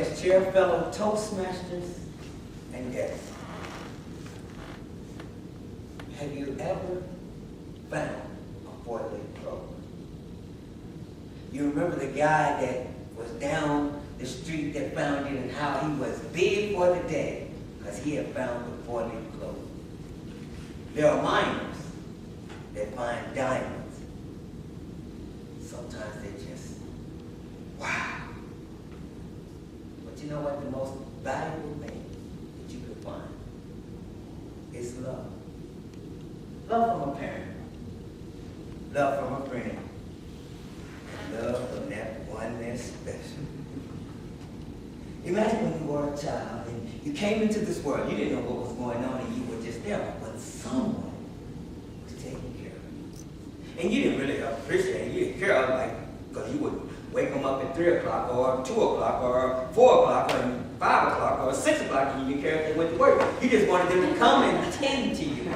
as chair fellow Toastmasters and guests, have you ever found a four-legged clover? You remember the guy that was down the street that found it and how he was big for the day because he had found the four-legged clover. There are miners that find diamonds. Sometimes they just, wow. But you know what? The most valuable thing that you could find is love. Love from a parent. Love from a friend. And love from that one that's special. Imagine when you were a child and you came into this world. You didn't know what was going on and you were just there. But someone was taking care of you. And you didn't really appreciate it. You didn't care, like, because you would wake them up at 3 o'clock or 2 o'clock or 4 o'clock or 5 o'clock or 6 o'clock and you didn't care if they went to work. You just wanted them to come and tend to you.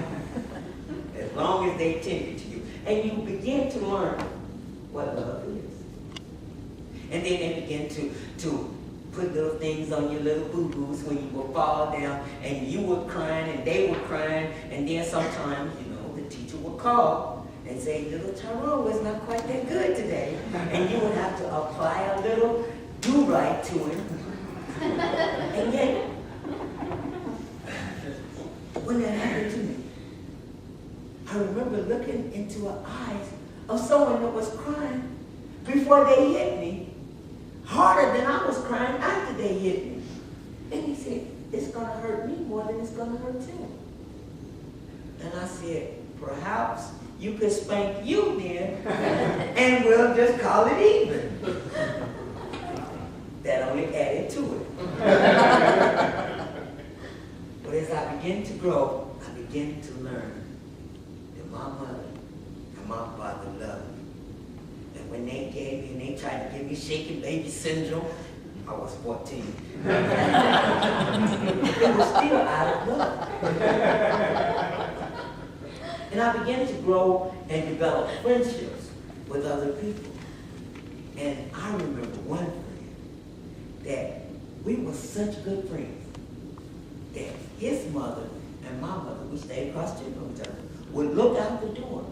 As long as they tended to you. And you begin to learn what love is. And then they begin to put little things on your little boo-boos when you would fall down and you were crying and they were crying. And then sometimes, you know, the teacher would call and say, little Tyrone was not quite that good today. And you would have to apply a little do-right to him. And yet, when that happened to me, I remember looking into the eyes of someone that was crying before they hit me, harder than I was crying after they hit me. And he said, it's going to hurt me more than it's going to hurt you. And I said, perhaps you could spank you then, and we'll just call it even. That only added to it. But as I begin to grow, I begin to learn that my mother and my father loved me. And when they gave me, and they tried to give me shaken baby syndrome, I was 14. It was still out of love. And I began to grow and develop friendships with other people. And I remember one friend that we were such good friends that his mother and my mother, we stayed across the street from each other, would look out the door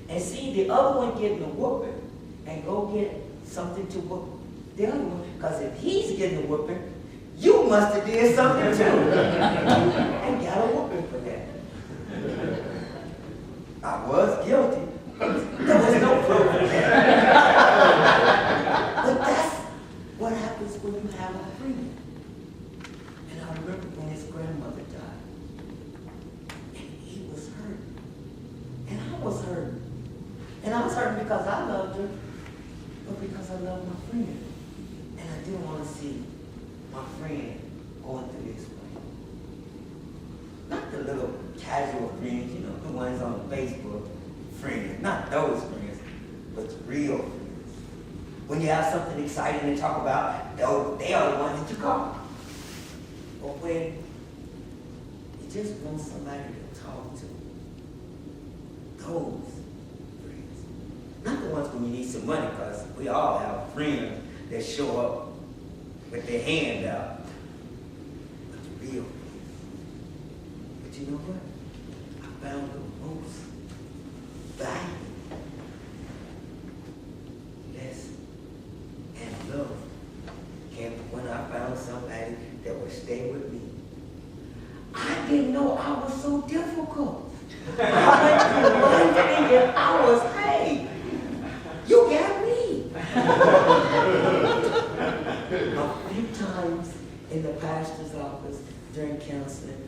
and see the other one getting a whooping and go get something to whoop the other one. Because if he's getting a whooping, you must have did something too. And got a whooping for that. I was guilty. There was no proof of that. But that's what happens when you have a friend. And I remember when his grandmother died. And he was hurt. And I was hurt. And I was hurt because I loved her, but because I loved my friend. And I didn't want to see my friend going through this way. Not the little casual friends, you know, the ones on Facebook friends. Not those friends, but the real friends. When you have something exciting to talk about, they are the ones that you call. But when you just want somebody to talk to, those friends. Not the ones when you need some money, because we all have friends that show up with their hand out. But the real friends. But you know what? I found the most valuable lesson and love came when I found somebody that would stay with me. I didn't know I was so difficult. I went through life thinking I was, hey, you got me. A few times in the pastor's office during counseling,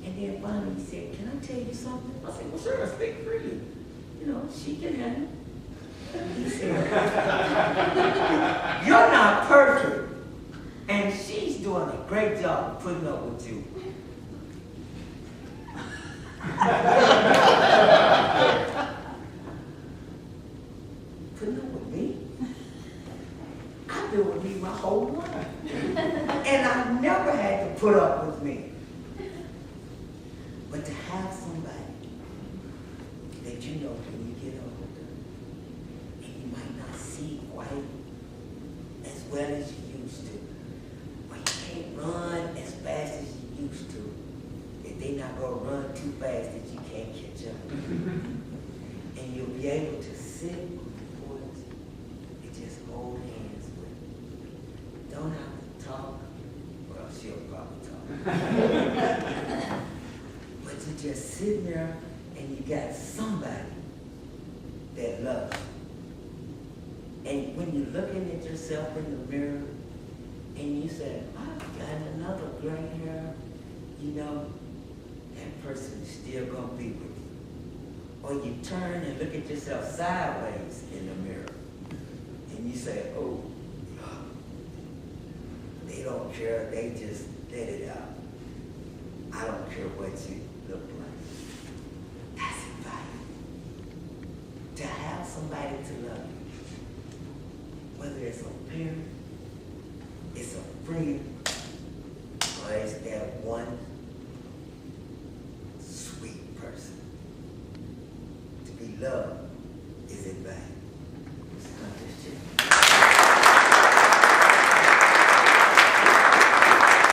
and then finally he said, can I tell you something? I said, well, sure, speak freely. You know, she can handle it. He said, you're not perfect. And she's doing a great job of putting up with you. Putting up with me? I've been with me my whole life. And I've never had to put up with me. But to have somebody that you know when you get older, and you might not see quite as well as you used to, But you're just sitting there and you got somebody that loves you. And when you're looking at yourself in the mirror and you say, I've got another gray hair, you know, that person is still going to be with you. Or you turn and look at yourself sideways in the mirror and you say, oh, they don't care, they just let it out. I don't care what you look like. That's inviting. To have somebody to love you. Whether it's a parent, it's a friend, or it's that one sweet person. To be loved